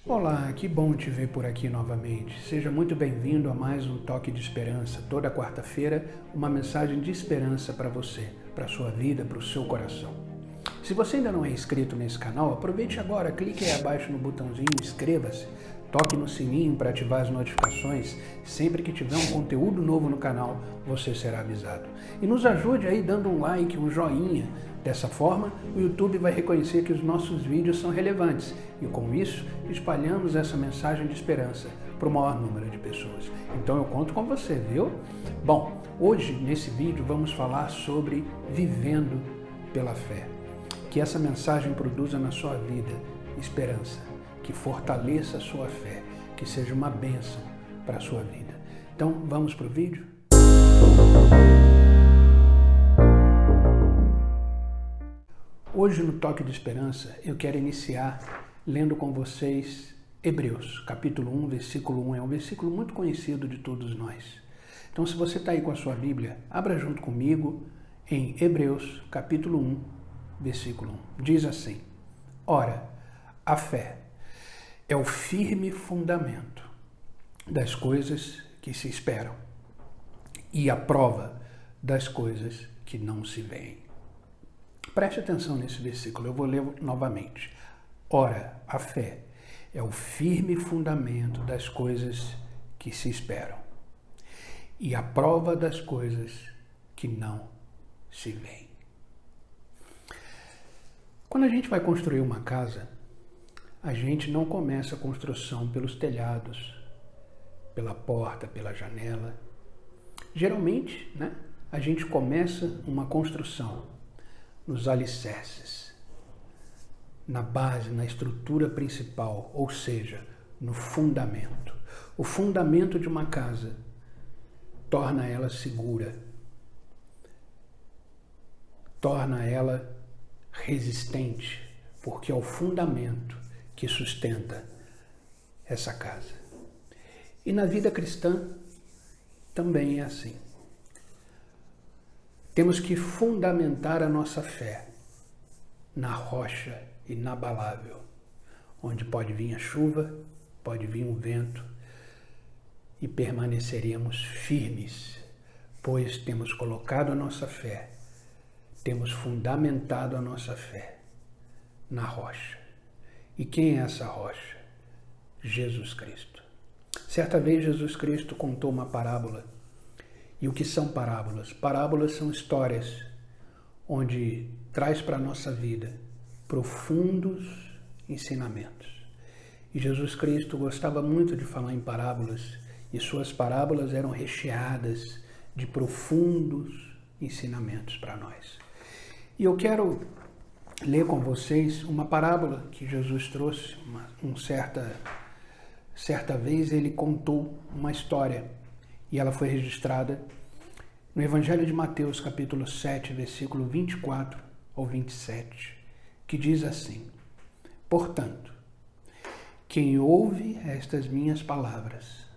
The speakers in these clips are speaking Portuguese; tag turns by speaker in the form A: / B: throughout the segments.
A: Olá, que bom te ver por aqui novamente. Seja muito bem-vindo a mais um Toque de Esperança. Toda quarta-feira, uma mensagem de esperança para você, para a sua vida, para o seu coração. Se você ainda não é inscrito nesse canal, aproveite agora, clique aí abaixo no botãozinho inscreva-se, toque no sininho para ativar as notificações. Sempre que tiver um conteúdo novo no canal, você será avisado. E nos ajude aí dando um like, um joinha. Dessa forma, o YouTube vai reconhecer que os nossos vídeos são relevantes e, com isso, espalhamos essa mensagem de esperança para o maior número de pessoas. Então eu conto com você, viu? Bom, hoje, nesse vídeo, vamos falar sobre vivendo pela fé. Que essa mensagem produza na sua vida esperança, que fortaleça a sua fé, que seja uma bênção para a sua vida. Então, vamos para o vídeo? Hoje, no Toque de Esperança, eu quero iniciar lendo com vocês Hebreus, capítulo 1, versículo 1. É um versículo muito conhecido de todos nós. Então, se você está aí com a sua Bíblia, abra junto comigo em Hebreus, capítulo 1, versículo 1. Diz assim: Ora, a fé é o firme fundamento das coisas que se esperam e a prova das coisas que não se veem. Preste atenção nesse versículo, eu vou ler novamente. Ora, a fé é o firme fundamento das coisas que se esperam e a prova das coisas que não se veem. Quando a gente vai construir uma casa, a gente não começa a construção pelos telhados, pela porta, pela janela. Geralmente, a gente começa uma construção nos alicerces, na base, na estrutura principal, ou seja, no fundamento. O fundamento de uma casa torna ela segura, torna ela resistente, porque é o fundamento que sustenta essa casa. E na vida cristã também é assim. Temos que fundamentar a nossa fé na rocha inabalável, onde pode vir a chuva, pode vir um vento, e permaneceremos firmes, pois temos colocado a nossa fé, temos fundamentado a nossa fé na rocha. E quem é essa rocha? Jesus Cristo. Certa vez Jesus Cristo contou uma parábola. E o que são parábolas? Parábolas são histórias onde traz para a nossa vida profundos ensinamentos. E Jesus Cristo gostava muito de falar em parábolas, e suas parábolas eram recheadas de profundos ensinamentos para nós. E eu quero ler com vocês uma parábola que Jesus trouxe. Certa vez ele contou uma história e ela foi registrada no Evangelho de Mateus, capítulo 7, versículo 24 ao 27, que diz assim: Portanto, quem ouve estas minhas palavras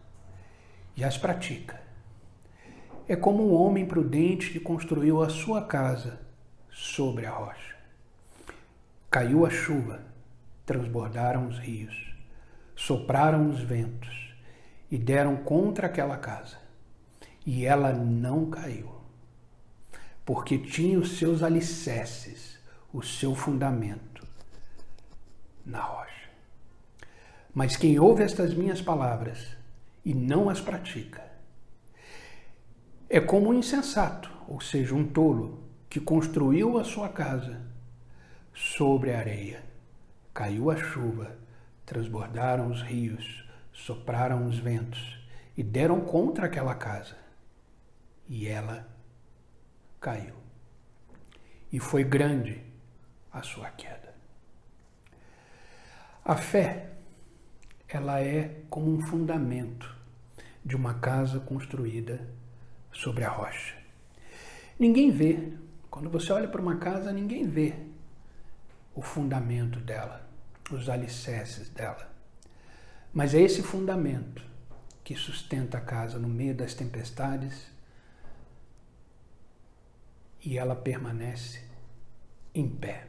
A: e as pratica, é como um homem prudente que construiu a sua casa sobre a rocha. Caiu a chuva, transbordaram os rios, sopraram os ventos e deram contra aquela casa. E ela não caiu, porque tinha os seus alicerces, o seu fundamento na rocha. Mas quem ouve estas minhas palavras e não as pratica, é como um insensato, ou seja, um tolo, que construiu a sua casa sobre a areia. Caiu a chuva, transbordaram os rios, sopraram os ventos e deram contra aquela casa. E ela caiu. E foi grande a sua queda. A fé, ela é como um fundamento de uma casa construída sobre a rocha. Ninguém vê. Quando você olha para uma casa, ninguém vê o fundamento dela, os alicerces dela. Mas é esse fundamento que sustenta a casa no meio das tempestades, e ela permanece em pé.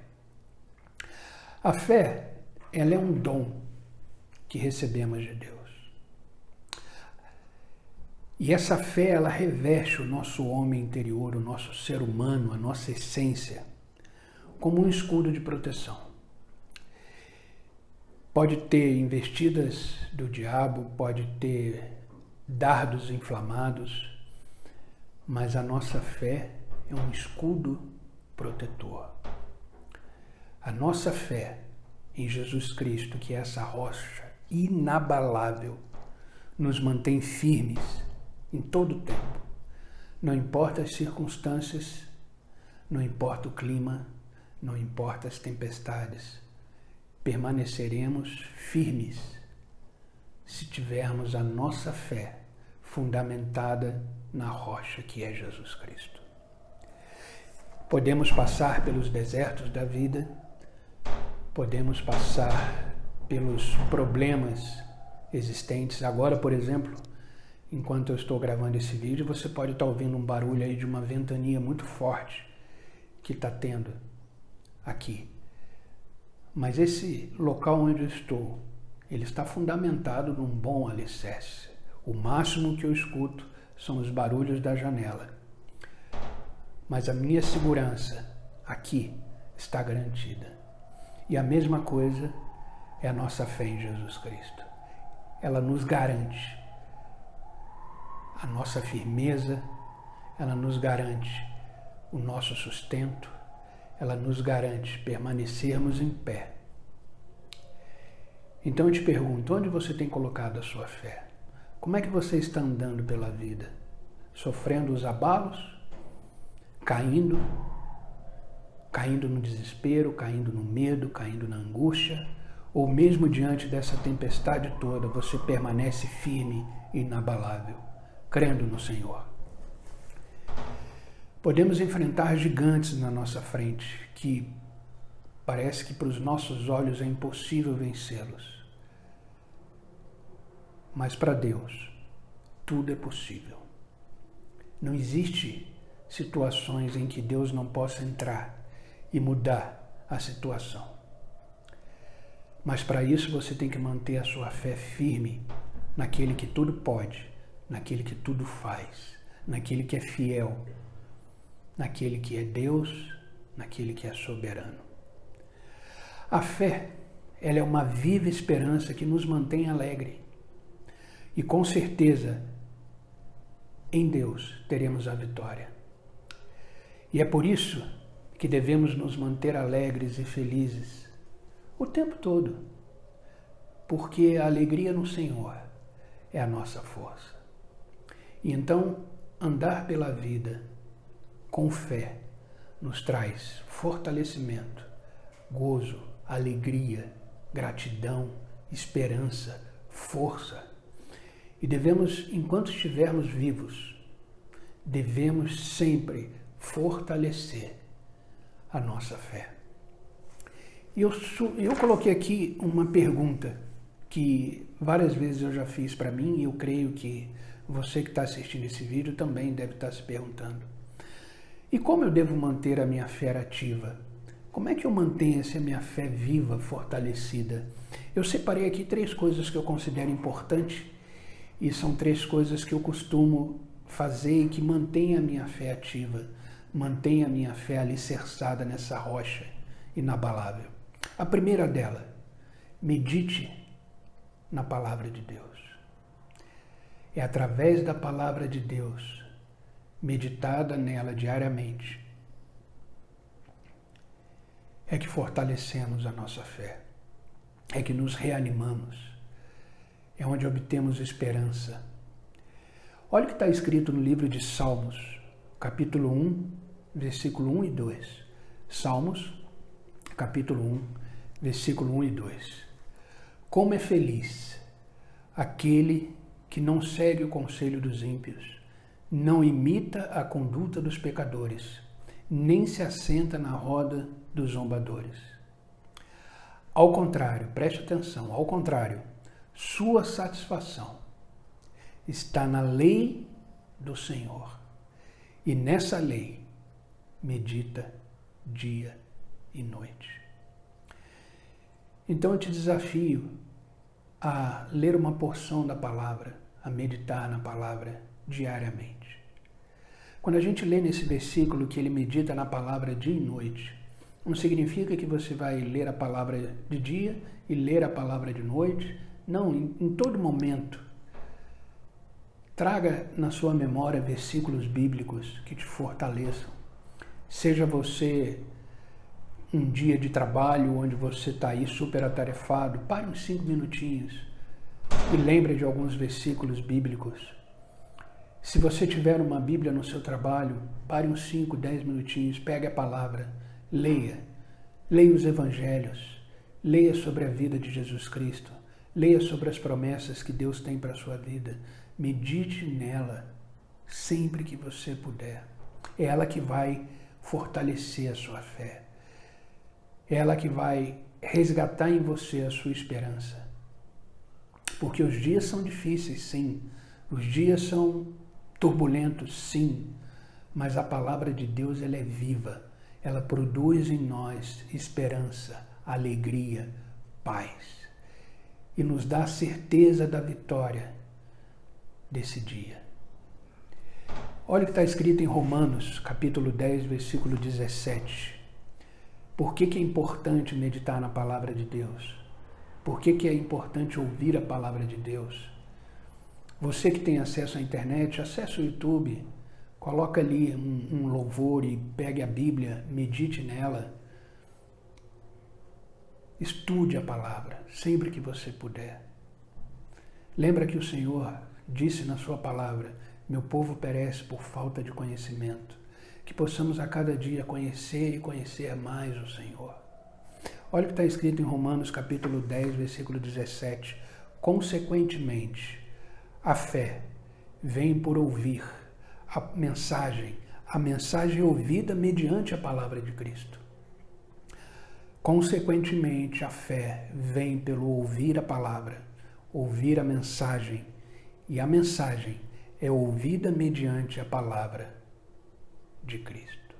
A: A fé, ela é um dom que recebemos de Deus. E essa fé, ela reveste o nosso homem interior, o nosso ser humano, a nossa essência, como um escudo de proteção. Pode ter investidas do diabo, pode ter dardos inflamados, mas a nossa fé é um escudo protetor. A nossa fé em Jesus Cristo, que é essa rocha inabalável, nos mantém firmes em todo o tempo. Não importa as circunstâncias, não importa o clima, não importa as tempestades, permaneceremos firmes se tivermos a nossa fé fundamentada na rocha que é Jesus Cristo. Podemos passar pelos desertos da vida, podemos passar pelos problemas existentes. Agora, por exemplo, enquanto eu estou gravando esse vídeo, você pode estar ouvindo um barulho aí de uma ventania muito forte que está tendo aqui. Mas esse local onde eu estou, ele está fundamentado num bom alicerce. O máximo que eu escuto são os barulhos da janela. Mas a minha segurança aqui está garantida. E a mesma coisa é a nossa fé em Jesus Cristo. Ela nos garante a nossa firmeza, ela nos garante o nosso sustento, ela nos garante permanecermos em pé. Então eu te pergunto, onde você tem colocado a sua fé? Como é que você está andando pela vida? Sofrendo os abalos? Caindo no desespero, caindo no medo, caindo na angústia? Ou mesmo diante dessa tempestade toda, você permanece firme e inabalável, crendo no Senhor? Podemos enfrentar gigantes na nossa frente, que parece que para os nossos olhos é impossível vencê-los. Mas para Deus, tudo é possível. Não existe situações em que Deus não possa entrar e mudar a situação. Mas para isso você tem que manter a sua fé firme naquele que tudo pode, naquele que tudo faz, naquele que é fiel, naquele que é Deus, naquele que é soberano. A fé, ela é uma viva esperança que nos mantém alegre. E com certeza, em Deus teremos a vitória. E é por isso que devemos nos manter alegres e felizes o tempo todo, porque a alegria no Senhor é a nossa força. E então, andar pela vida com fé nos traz fortalecimento, gozo, alegria, gratidão, esperança, força. E devemos, enquanto estivermos vivos, devemos sempre fortalecer a nossa fé. E eu coloquei aqui uma pergunta que várias vezes eu já fiz para mim e eu creio que você que está assistindo esse vídeo também deve estar se perguntando. E como eu devo manter a minha fé ativa? Como é que eu mantenho essa minha fé viva, fortalecida? Eu separei aqui 3 coisas que eu considero importantes e são 3 coisas que eu costumo fazer e que mantém a minha fé ativa, mantém a minha fé alicerçada nessa rocha inabalável. A primeira dela, medite na palavra de Deus. É através da palavra de Deus, meditada nela diariamente, é que fortalecemos a nossa fé, é que nos reanimamos, é onde obtemos esperança. Olha o que está escrito no livro de Salmos, capítulo 1, versículo 1 e 2. Salmos, capítulo 1, versículo 1 e 2. Como é feliz aquele que não segue o conselho dos ímpios, não imita a conduta dos pecadores, nem se assenta na roda dos zombadores. Ao contrário, preste atenção, ao contrário, sua satisfação está na lei do Senhor, e nessa lei medita dia e noite. Então eu te desafio a ler uma porção da palavra, a meditar na palavra diariamente. Quando a gente lê nesse versículo que ele medita na palavra dia e noite, não significa que você vai ler a palavra de dia e ler a palavra de noite. Não, em todo momento. Traga na sua memória versículos bíblicos que te fortaleçam. Seja você um dia de trabalho onde você está aí super atarefado, pare uns 5 minutinhos e lembre de alguns versículos bíblicos. Se você tiver uma Bíblia no seu trabalho, pare uns 5, 10 minutinhos, pegue a palavra, leia. Leia os evangelhos, leia sobre a vida de Jesus Cristo, leia sobre as promessas que Deus tem para a sua vida. Medite nela sempre que você puder. É ela que vai fortalecer a sua fé. É ela que vai resgatar em você a sua esperança. Porque os dias são difíceis, sim. Os dias são turbulentos, sim. Mas a palavra de Deus, ela é viva. Ela produz em nós esperança, alegria, paz. E nos dá a certeza da vitória desse dia. Olha o que está escrito em Romanos, capítulo 10, versículo 17. Por que é importante meditar na palavra de Deus? Por que é importante ouvir a palavra de Deus? Você que tem acesso à internet, acesse o YouTube, coloca ali um louvor e pegue a Bíblia, medite nela. Estude a palavra sempre que você puder. Lembra que o Senhor disse na sua palavra: meu povo perece por falta de conhecimento. Que possamos a cada dia conhecer e conhecer mais o Senhor. Olha o que está escrito em Romanos capítulo 10, versículo 17. Consequentemente, a fé vem por ouvir a mensagem ouvida mediante a palavra de Cristo. Consequentemente, a fé vem pelo ouvir a palavra, ouvir a mensagem, e a mensagem é ouvida mediante a palavra de Cristo.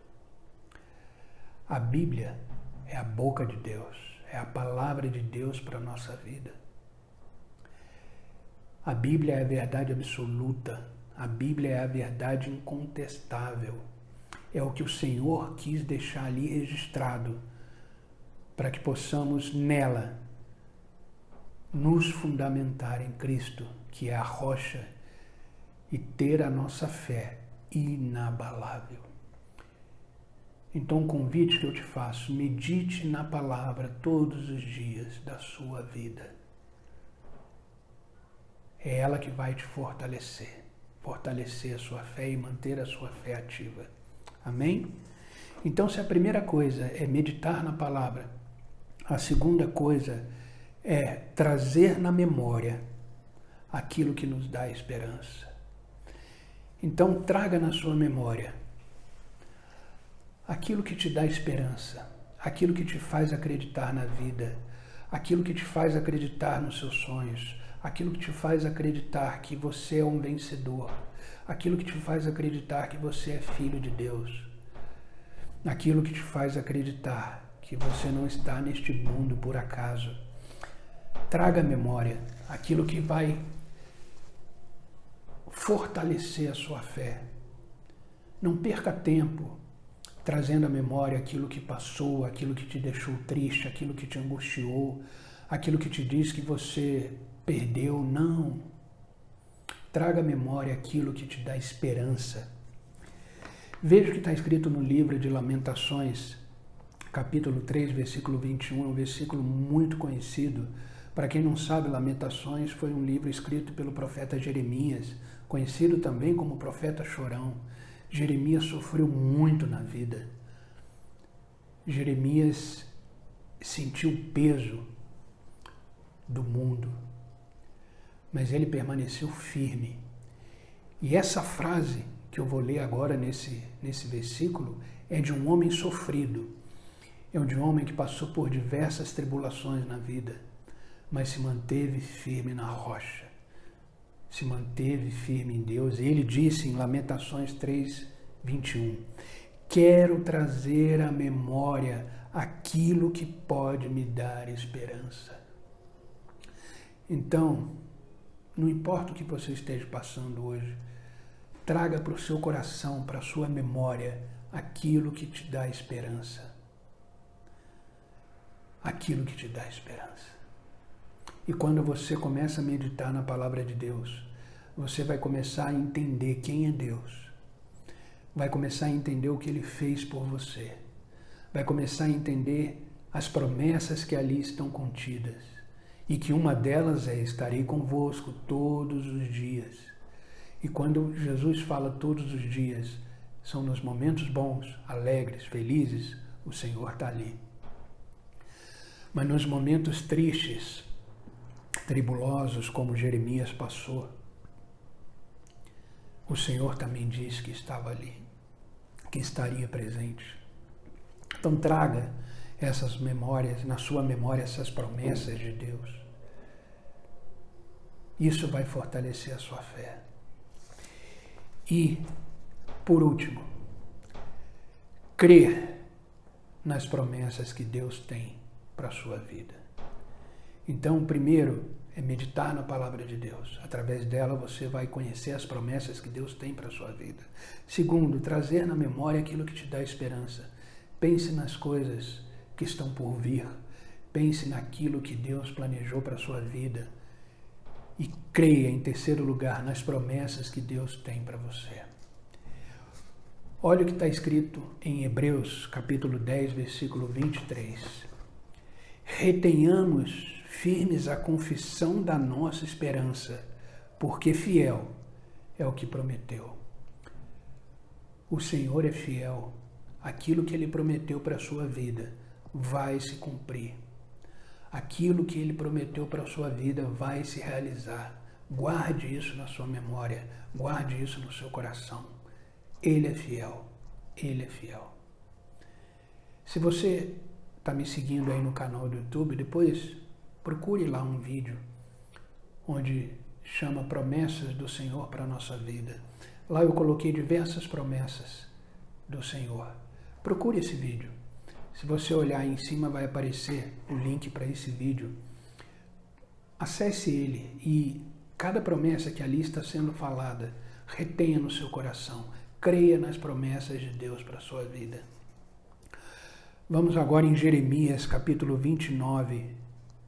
A: A Bíblia é a boca de Deus, é a palavra de Deus para a nossa vida. A Bíblia é a verdade absoluta, a Bíblia é a verdade incontestável. É o que o Senhor quis deixar ali registrado, para que possamos nela nos fundamentar em Cristo, que é a rocha, e ter a nossa fé inabalável. Então o convite que eu te faço: medite na palavra todos os dias da sua vida. É ela que vai te fortalecer a sua fé e manter a sua fé ativa. Amém? Então, se a primeira coisa é meditar na palavra, a segunda coisa é trazer na memória aquilo que nos dá esperança. Então, traga na sua memória aquilo que te dá esperança, aquilo que te faz acreditar na vida, aquilo que te faz acreditar nos seus sonhos, aquilo que te faz acreditar que você é um vencedor, aquilo que te faz acreditar que você é filho de Deus, aquilo que te faz acreditar que você não está neste mundo por acaso. Traga à memória aquilo que vai fortalecer a sua fé. Não perca tempo trazendo à memória aquilo que passou, aquilo que te deixou triste, aquilo que te angustiou, aquilo que te diz que você perdeu. Não. Traga à memória aquilo que te dá esperança. Veja o que está escrito no livro de Lamentações, capítulo 3, versículo 21, um versículo muito conhecido. Para quem não sabe, Lamentações foi um livro escrito pelo profeta Jeremias, conhecido também como profeta chorão. Jeremias sofreu muito na vida. Jeremias sentiu o peso do mundo, mas ele permaneceu firme. E essa frase que eu vou ler agora nesse versículo é de um homem sofrido, é de um homem que passou por diversas tribulações na vida, mas se manteve firme na rocha, se manteve firme em Deus. E ele disse em Lamentações 3, 21, quero trazer à memória aquilo que pode me dar esperança. Então, não importa o que você esteja passando hoje, traga para o seu coração, para a sua memória, aquilo que te dá esperança. Aquilo que te dá esperança. E quando você começa a meditar na palavra de Deus, você vai começar a entender quem é Deus. Vai começar a entender o que Ele fez por você. Vai começar a entender as promessas que ali estão contidas. E que uma delas é: estarei convosco todos os dias. E quando Jesus fala todos os dias, são nos momentos bons, alegres, felizes, o Senhor está ali. Mas nos momentos tristes, tribulosos, como Jeremias passou, o Senhor também disse que estava ali, que estaria presente. Então traga essas memórias, na sua memória, essas promessas de Deus. Isso vai fortalecer a sua fé. E, por último, crer nas promessas que Deus tem para a sua vida. Então, primeiro, é meditar na palavra de Deus. Através dela você vai conhecer as promessas que Deus tem para a sua vida. Segundo, trazer na memória aquilo que te dá esperança. Pense nas coisas que estão por vir. Pense naquilo que Deus planejou para a sua vida. E creia, em terceiro lugar, nas promessas que Deus tem para você. Olha o que está escrito em Hebreus, capítulo 10, versículo 23. Retenhamos firmes a confissão da nossa esperança, porque fiel é o que prometeu. O Senhor é fiel. Aquilo que Ele prometeu para a sua vida vai se cumprir. Aquilo que Ele prometeu para a sua vida vai se realizar. Guarde isso na sua memória, guarde isso no seu coração. Ele é fiel, Ele é fiel. Se você está me seguindo aí no canal do YouTube, depois procure lá um vídeo onde chama Promessas do Senhor para a nossa vida. Lá eu coloquei diversas promessas do Senhor. Procure esse vídeo. Se você olhar aí em cima vai aparecer o link para esse vídeo. Acesse ele e cada promessa que ali está sendo falada, retenha no seu coração. Creia nas promessas de Deus para a sua vida. Vamos agora em Jeremias, capítulo 29,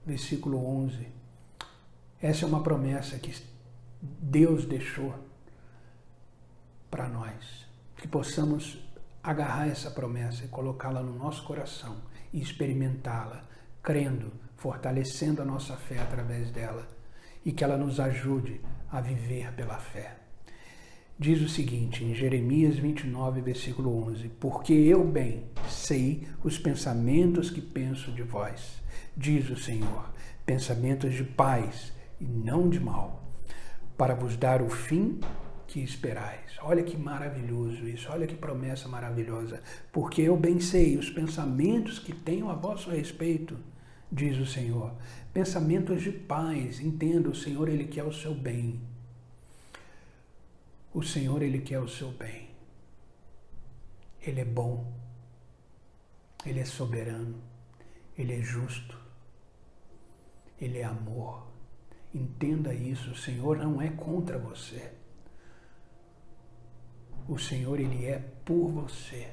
A: versículo 11. Essa é uma promessa que Deus deixou para nós. Que possamos agarrar essa promessa e colocá-la no nosso coração e experimentá-la, crendo, fortalecendo a nossa fé através dela e que ela nos ajude a viver pela fé. Diz o seguinte, em Jeremias 29, versículo 11, porque eu bem sei os pensamentos que penso de vós, diz o Senhor, pensamentos de paz e não de mal, para vos dar o fim que esperais. Olha que maravilhoso isso, olha que promessa maravilhosa. Porque eu bem sei os pensamentos que tenho a vosso respeito, diz o Senhor. Pensamentos de paz, entenda, o Senhor, Ele quer o seu bem. O Senhor, Ele quer o seu bem. Ele é bom. Ele é soberano. Ele é justo. Ele é amor. Entenda isso, o Senhor não é contra você. O Senhor, Ele é por você.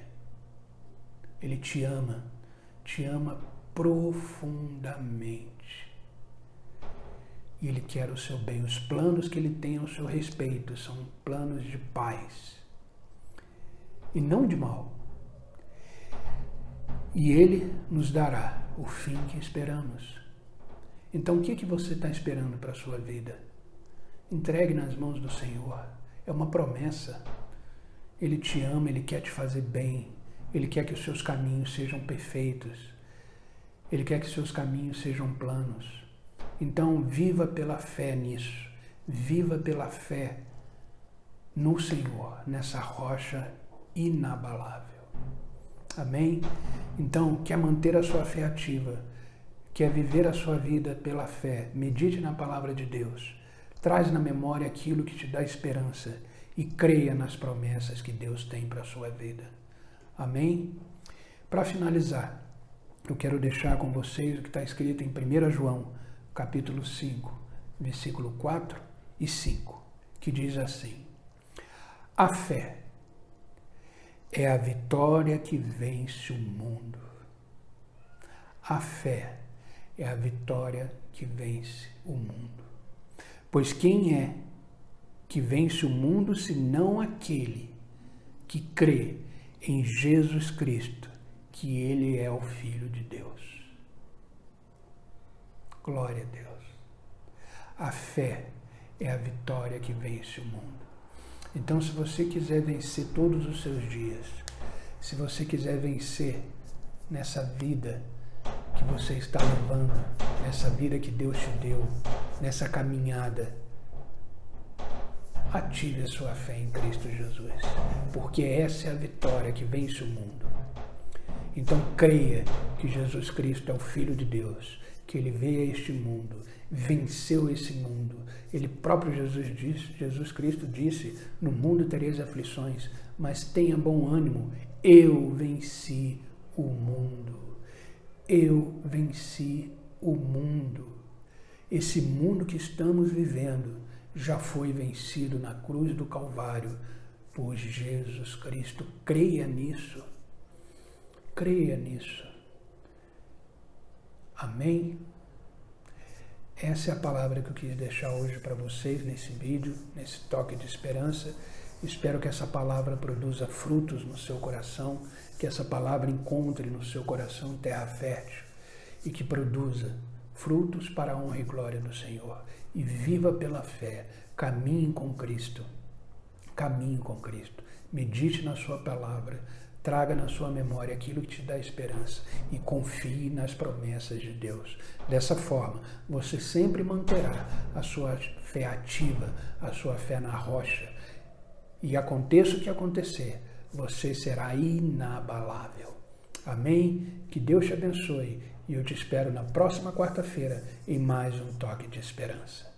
A: Ele te ama profundamente. E Ele quer o seu bem. Os planos que Ele tem ao seu respeito são planos de paz e não de mal. E Ele nos dará o fim que esperamos. Então, o que você está esperando para a sua vida? Entregue nas mãos do Senhor. É uma promessa. Ele te ama, Ele quer te fazer bem. Ele quer que os seus caminhos sejam perfeitos. Ele quer que os seus caminhos sejam planos. Então, viva pela fé nisso. Viva pela fé no Senhor, nessa rocha inabalável. Amém? Então, quer manter a sua fé ativa, quer viver a sua vida pela fé, medite na palavra de Deus, traz na memória aquilo que te dá esperança e creia nas promessas que Deus tem para a sua vida. Amém? Para finalizar, eu quero deixar com vocês o que está escrito em 1 João, capítulo 5, versículo 4 e 5, que diz assim: a fé é a vitória que vence o mundo. A fé é a vitória que vence o mundo. Pois quem é que vence o mundo senão aquele que crê em Jesus Cristo, que Ele é o Filho de Deus? Glória a Deus. A fé é a vitória que vence o mundo. Então, se você quiser vencer todos os seus dias, se você quiser vencer nessa vida que você está levando, nessa vida que Deus te deu, nessa caminhada, ative a sua fé em Cristo Jesus, porque essa é a vitória que vence o mundo. Então creia que Jesus Cristo é o Filho de Deus, que Ele veio a este mundo, venceu esse mundo. Ele próprio Jesus Cristo disse, no mundo tereis aflições, mas tenha bom ânimo, eu venci o mundo. Eu venci o mundo. Esse mundo que estamos vivendo já foi vencido na cruz do Calvário por Jesus Cristo. Creia nisso. Creia nisso. Amém? Essa é a palavra que eu quis deixar hoje para vocês nesse vídeo, nesse toque de esperança. Espero que essa palavra produza frutos no seu coração, que essa palavra encontre no seu coração terra fértil e que produza frutos para a honra e glória do Senhor. E viva pela fé, caminhe com Cristo. Caminhe com Cristo. Medite na sua palavra, traga na sua memória aquilo que te dá esperança e confie nas promessas de Deus. Dessa forma, você sempre manterá a sua fé ativa, a sua fé na rocha. E aconteça o que acontecer, você será inabalável. Amém? Que Deus te abençoe e eu te espero na próxima quarta-feira em mais um Toque de Esperança.